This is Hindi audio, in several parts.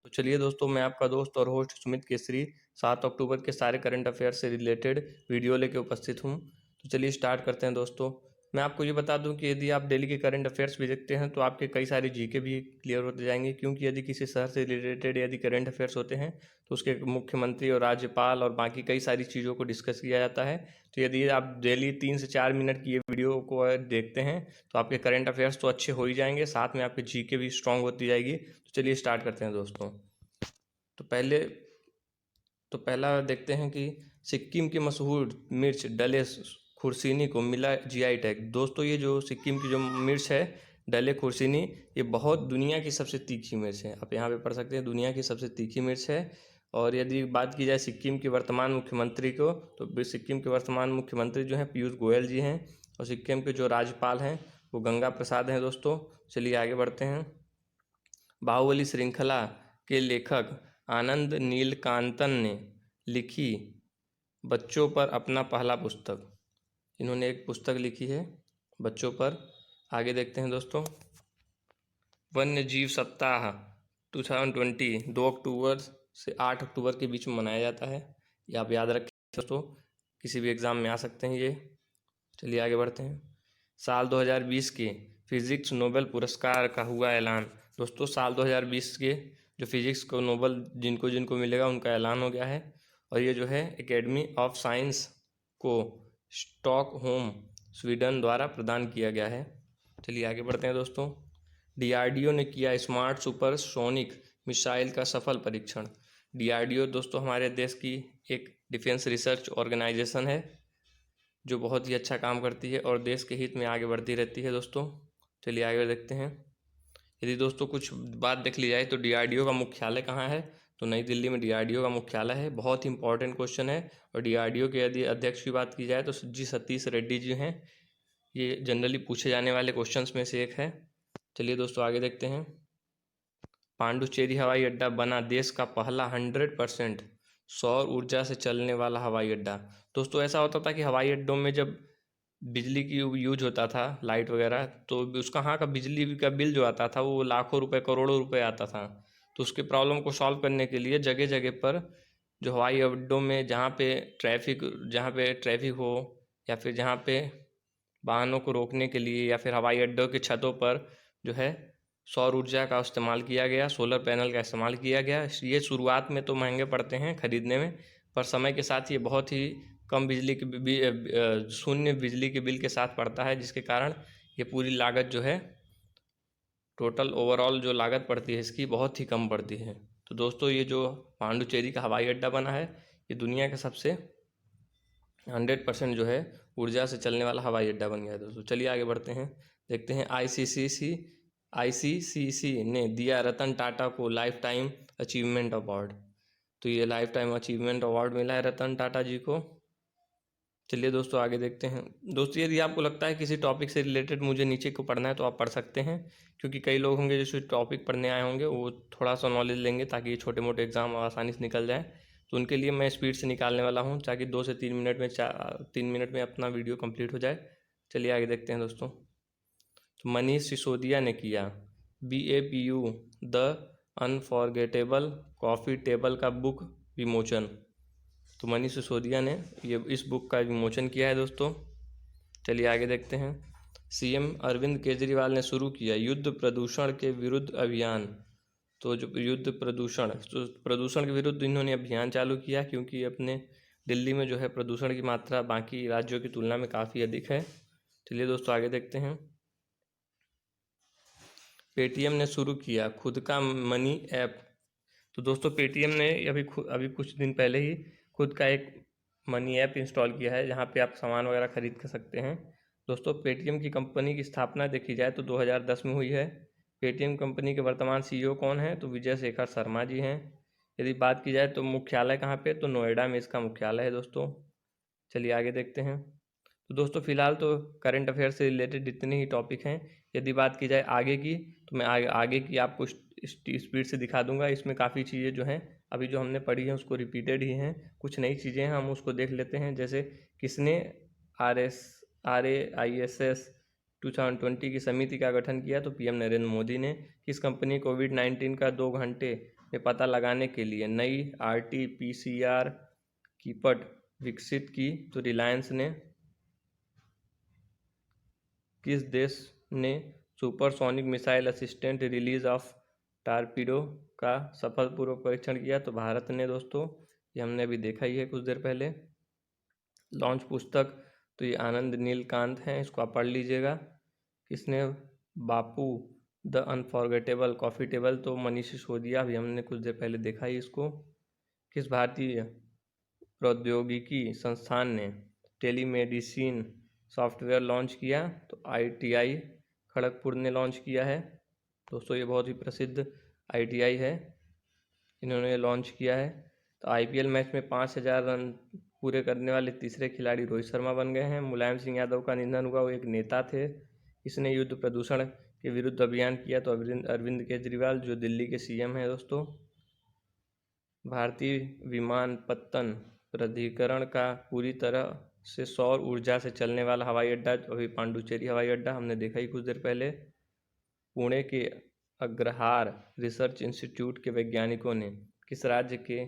तो चलिए दोस्तों, मैं आपका दोस्त और होस्ट सुमित केसरी 7 अक्टूबर के सारे करंट अफेयर से रिलेटेड वीडियो लेके उपस्थित हूँ। तो चलिए स्टार्ट करते हैं दोस्तों। मैं आपको ये बता दूं कि यदि आप डेली के करंट अफेयर्स भी देखते हैं तो आपके कई सारी जीके भी क्लियर होते जाएंगे, क्योंकि यदि किसी शहर से रिलेटेड यदि करंट अफेयर्स होते हैं तो उसके मुख्यमंत्री और राज्यपाल और बाकी कई सारी चीज़ों को डिस्कस किया जाता है। तो यदि आप डेली 3 से 4 मिनट की ये वीडियो को देखते हैं तो आपके करंट अफेयर्स तो अच्छे हो ही जाएंगे, साथ में आपकी जीके भी स्ट्रांग होती जाएगी। तो चलिए स्टार्ट करते हैं दोस्तों। तो पहला देखते हैं कि सिक्किम की मशहूर मिर्च डले खुर्सीनी को मिला जीआई टैग। दोस्तों, ये जो सिक्किम की जो मिर्च है डले खुर्सीनी, ये बहुत दुनिया की सबसे तीखी मिर्च है। आप यहाँ पे पढ़ सकते हैं, दुनिया की सबसे तीखी मिर्च है। और यदि बात की जाए सिक्किम के वर्तमान मुख्यमंत्री को, तो सिक्किम के वर्तमान मुख्यमंत्री जो हैं पीयूष गोयल जी हैं, और सिक्किम के जो राज्यपाल हैं वो गंगा प्रसाद हैं। दोस्तों चलिए आगे बढ़ते हैं। बाहुबली श्रृंखला के लेखक आनंद नीलकांतन ने लिखी बच्चों पर अपना पहला पुस्तक। इन्होंने एक पुस्तक लिखी है बच्चों पर। आगे देखते हैं दोस्तों। वन्य जीव सप्ताह 2020 2 अक्टूबर से 8 अक्टूबर के बीच में मनाया जाता है। ये आप याद रखें दोस्तों, किसी भी एग्ज़ाम में आ सकते हैं ये। चलिए आगे बढ़ते हैं। साल 2020 के फिजिक्स नोबेल पुरस्कार का हुआ ऐलान। दोस्तों, साल 2020 के जो फिजिक्स को नोबेल जिनको जिनको मिलेगा उनका ऐलान हो गया है, और ये जो है एकेडमी ऑफ साइंस को स्टॉकहोम स्वीडन द्वारा प्रदान किया गया है। चलिए आगे बढ़ते हैं दोस्तों। डीआरडीओ ने किया स्मार्ट सुपरसोनिक मिसाइल का सफल परीक्षण। डीआरडीओ दोस्तों हमारे देश की एक डिफेंस रिसर्च ऑर्गेनाइजेशन है जो बहुत ही अच्छा काम करती है और देश के हित में आगे बढ़ती रहती है दोस्तों। चलिए आगे देखते हैं। यदि दोस्तों कुछ बात देख ली जाए तो डीआरडीओ का मुख्यालय कहाँ है, तो नई दिल्ली में डीआरडीओ का मुख्यालय है। बहुत ही इंपॉर्टेंट क्वेश्चन है। और डीआरडीओ के यदि अध्यक्ष की बात की जाए तो जी सतीश रेड्डी जी हैं। ये जनरली पूछे जाने वाले क्वेश्चंस में से एक है। चलिए दोस्तों आगे देखते हैं। पांडुचेरी हवाई अड्डा बना देश का पहला 100% सौर ऊर्जा से चलने वाला हवाई अड्डा। दोस्तों ऐसा होता था कि हवाई अड्डों में जब बिजली की यूज होता था, लाइट वगैरह, तो उसका हाँ का बिजली का बिल जो आता था वो लाखों रुपए करोड़ों रुपए आता था। तो उसके प्रॉब्लम को सॉल्व करने के लिए जगह जगह पर जो हवाई अड्डों में जहाँ पे ट्रैफिक हो, या फिर जहाँ पे वाहनों को रोकने के लिए, या फिर हवाई अड्डों की छतों पर जो है सौर ऊर्जा का इस्तेमाल किया गया, सोलर पैनल का इस्तेमाल किया गया। ये शुरुआत में तो महंगे पड़ते हैं ख़रीदने में, पर समय के साथ ये बहुत ही कम शून्य बिजली के बिल के साथ पड़ता है, जिसके कारण ये पूरी लागत जो है, टोटल ओवरऑल जो लागत पड़ती है इसकी बहुत ही कम पड़ती है। तो दोस्तों ये जो पांडुचेरी का हवाई अड्डा बना है ये दुनिया का सबसे 100% जो है ऊर्जा से चलने वाला हवाई अड्डा बन गया है दोस्तों। चलिए आगे बढ़ते हैं। देखते हैं आईसीसीसी ने दिया रतन टाटा को लाइफ टाइम अचीवमेंट अवार्ड। तो ये लाइफ टाइम अचीवमेंट अवार्ड मिला है रतन टाटा जी को। चलिए दोस्तों आगे देखते हैं। दोस्तों यदि आपको लगता है किसी टॉपिक से रिलेटेड मुझे नीचे को पढ़ना है तो आप पढ़ सकते हैं, क्योंकि कई लोग होंगे जो टॉपिक पढ़ने आए होंगे वो थोड़ा सा नॉलेज लेंगे ताकि ये छोटे मोटे एग्जाम आसानी से निकल जाए। तो उनके लिए मैं स्पीड से निकालने वाला हूँ ताकि 2 से 3 मिनट में 3 मिनट में अपना वीडियो कंप्लीट हो जाए। चलिए आगे देखते हैं दोस्तों। तो मनीष सिसोदिया ने किया BAPU the unforgettable coffee table का बुक विमोचन। तो मनीष सिसोदिया ने ये इस बुक का विमोचन किया है दोस्तों। चलिए आगे देखते हैं। CM अरविंद केजरीवाल ने शुरू किया युद्ध प्रदूषण के विरुद्ध अभियान। तो जो प्रदूषण के विरुद्ध इन्होंने अभियान चालू किया, क्योंकि अपने दिल्ली में जो है प्रदूषण की मात्रा बाकी राज्यों की तुलना में काफ़ी अधिक है। चलिए दोस्तों आगे देखते हैं। पेटीएम ने शुरू किया खुद का मनी ऐप। तो दोस्तों पेटीएम ने अभी कुछ दिन पहले ही खुद का एक मनी ऐप इंस्टॉल किया है, जहाँ पे आप सामान वगैरह खरीद कर सकते हैं। दोस्तों पेटीएम की कंपनी की स्थापना देखी जाए तो 2010 में हुई है। पेटीएम कंपनी के वर्तमान CEO कौन है, तो विजय शेखर शर्मा जी हैं। यदि बात की जाए तो मुख्यालय कहाँ पे, तो नोएडा में इसका मुख्यालय है दोस्तों। चलिए आगे देखते हैं। तो दोस्तों फिलहाल तो करंट अफेयर से रिलेटेड इतने ही टॉपिक हैं। यदि बात की जाए आगे की, तो मैं आगे की आपको स्पीड से दिखा दूंगा। इसमें काफ़ी चीज़ें जो हैं अभी जो हमने पढ़ी हैं उसको रिपीटेड ही हैं, कुछ नई चीज़ें हैं हम उसको देख लेते हैं। जैसे किसने RAISS 2020 की समिति का गठन किया, तो PM नरेंद्र मोदी ने। किस कंपनी कोविड-19 का 2 घंटे में पता लगाने के लिए नई RT-PCR कीपट विकसित की। तो रिलायंस ने किस देश ने supersonic missile assistant release of torpedo का सफलपूर्वक परीक्षण किया? तो भारत ने दोस्तों। ये हमने अभी देखा ही है कुछ देर पहले। लॉन्च पुस्तक तो ये आनंद नीलकांत हैं, इसको आप पढ़ लीजिएगा। किसने? बापू द अनफॉरगेटेबल कॉफ़ी टेबल तो मनीष सिसोदिया, भी हमने कुछ देर पहले देखा ही इसको। किस भारतीय प्रौद्योगिकी संस्थान ने टेलीमेडिसिन सॉफ्टवेयर लॉन्च किया? तो ITI खड़गपुर ने लॉन्च किया है दोस्तों। ये बहुत ही प्रसिद्ध ITI है, इन्होंने लॉन्च किया है। तो IPL मैच में 5000 रन पूरे करने वाले तीसरे खिलाड़ी रोहित शर्मा बन गए हैं। मुलायम सिंह यादव का निधन हुआ, वो एक नेता थे। इसने युद्ध प्रदूषण के विरुद्ध अभियान किया? तो अरविंद केजरीवाल, जो दिल्ली के CM हैं दोस्तों। भारतीय विमानपत्तन प्राधिकरण का पूरी तरह से सौर ऊर्जा से चलने वाला हवाई अड्डा अभी पांडुचेरी हवाई अड्डा, हमने देखा ही कुछ देर पहले। पुणे के अग्रहार रिसर्च इंस्टीट्यूट के वैज्ञानिकों ने किस राज्य के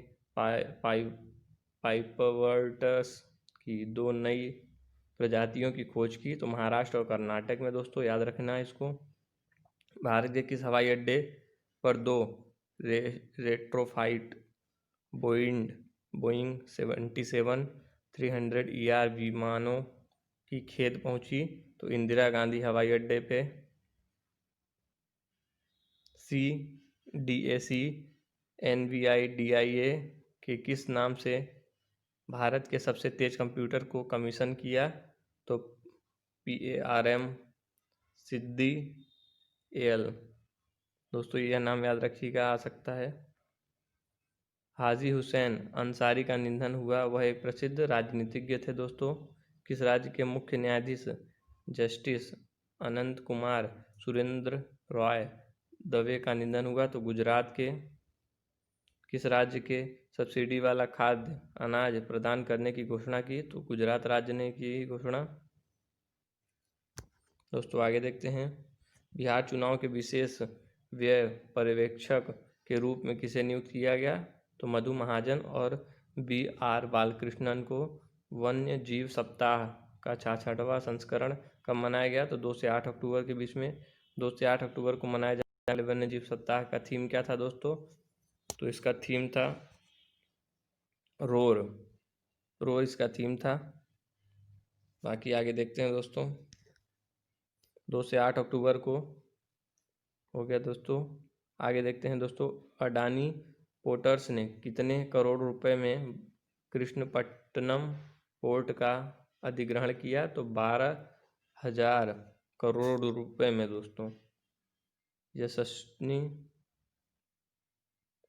पाइपवर्ट्स की 2 नई प्रजातियों की खोज की? तो महाराष्ट्र और कर्नाटक में दोस्तों, याद रखना है इसको। भारत के किस हवाई अड्डे पर 2 रेट्रोफाइट बोइंग 777-300ER विमानों की खेद पहुंची? तो इंदिरा गांधी हवाई अड्डे पे। CDAC NVIDIA के किस नाम से भारत के सबसे तेज कंप्यूटर को कमीशन किया? तो PARM सिद्धि AL दोस्तों, यह नाम याद रखिएगा, आ सकता है। हाजी हुसैन अंसारी का निधन हुआ, वह एक प्रसिद्ध राजनीतिज्ञ थे दोस्तों। किस राज्य के मुख्य न्यायाधीश जस्टिस अनंत कुमार सुरेंद्र रॉय दवे का निधन हुआ? तो गुजरात के। किस राज्य के सब्सिडी वाला खाद्य अनाज प्रदान करने की घोषणा की? तो गुजरात राज्य ने की घोषणा। दोस्तों आगे देखते हैं। बिहार चुनाव के विशेष व्यय पर्यवेक्षक के रूप में किसे नियुक्त किया गया? तो मधु महाजन और BR बालकृष्णन को। वन्य जीव सप्ताह का 66वां संस्करण कब मनाया गया? तो 2 से 8 अक्टूबर के बीच में। 2 से 8 अक्टूबर को मनाया जाने वाले वन्य जीव सप्ताह का थीम क्या था दोस्तों? तो इसका थीम था रोर इसका थीम था। बाकी आगे देखते हैं दोस्तों। 2 से 8 अक्टूबर को हो गया दोस्तों। आगे देखते हैं दोस्तों। अडानी पोर्ट्स ने कितने करोड़ रुपए में कृष्णपट्टनम पोर्ट का अधिग्रहण किया? तो 12,000 करोड़ रुपए में दोस्तों। यशस्वी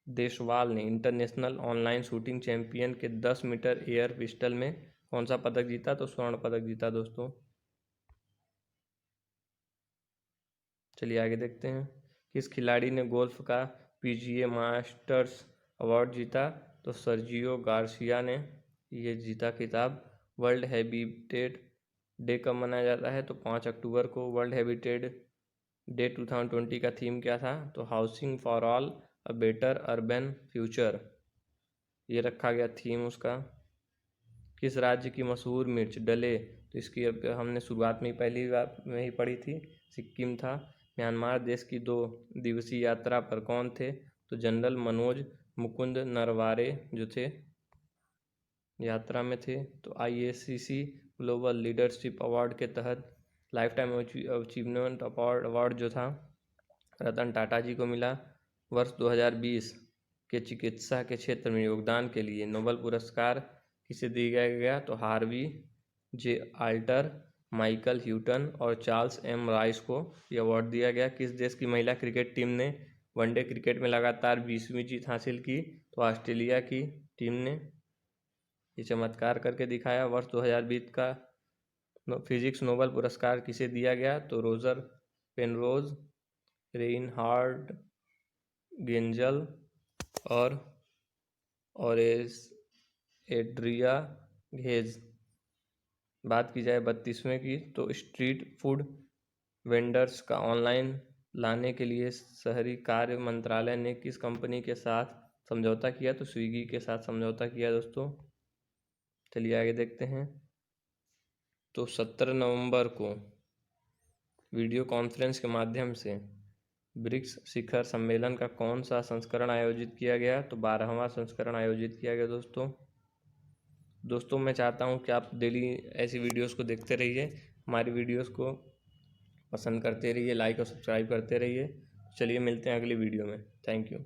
देशवाल ने इंटरनेशनल ऑनलाइन शूटिंग चैंपियन के 10 मीटर एयर पिस्टल में कौन सा पदक जीता? तो स्वर्ण पदक जीता दोस्तों। चलिए आगे देखते हैं। किस खिलाड़ी ने गोल्फ का PGA मास्टर्स अवार्ड जीता? तो सर्जियो गार्सिया ने ये जीता खिताब। वर्ल्ड हैबिटेट डे कब मनाया जाता है? तो 5 अक्टूबर को। वर्ल्ड हैबिटेट डे 2020 का थीम क्या था? तो housing for all a better urban future, ये रखा गया थीम उसका। किस राज्य की मशहूर मिर्च डले? तो इसकी हमने शुरुआत में ही पहली बार में ही पढ़ी थी, सिक्किम था। म्यांमार देश की 2 दिवसीय यात्रा पर कौन थे? तो जनरल मनोज मुकुंद नरवारे जो थे यात्रा में थे। तो IACC ग्लोबल लीडरशिप अवार्ड के तहत लाइफ टाइम अचीवमेंट अवार्ड जो था रतन टाटा जी को मिला। वर्ष 2020 के चिकित्सा के क्षेत्र में योगदान के लिए नोबेल पुरस्कार किसे दिया गया? तो Harvey J alter, Michael Houghton और चार्ल्स M राइस को यह अवार्ड दिया गया। किस देश की महिला क्रिकेट टीम ने वनडे क्रिकेट में लगातार 20वीं जीत हासिल की? तो ऑस्ट्रेलिया की टीम ने ये चमत्कार करके दिखाया। वर्ष 2020 का फिजिक्स नोबेल पुरस्कार किसे दिया गया? तो रोजर पेनरोज, रेइनहार्ड गेंजल और एड्रिया घेज। बात की जाए 32वें की, तो स्ट्रीट फूड वेंडर्स का ऑनलाइन लाने के लिए शहरी कार्य मंत्रालय ने किस कंपनी के साथ समझौता किया? तो स्विगी के साथ समझौता किया दोस्तों। चलिए आगे देखते हैं। तो 17 नवंबर को वीडियो कॉन्फ्रेंस के माध्यम से ब्रिक्स शिखर सम्मेलन का कौन सा संस्करण आयोजित किया गया? तो 12वां संस्करण आयोजित किया गया दोस्तों मैं चाहता हूं कि आप डेली ऐसी वीडियोस को देखते रहिए, हमारी वीडियोस को पसंद करते रहिए, लाइक और सब्सक्राइब करते रहिए। चलिए मिलते हैं अगली वीडियो में। Thank you.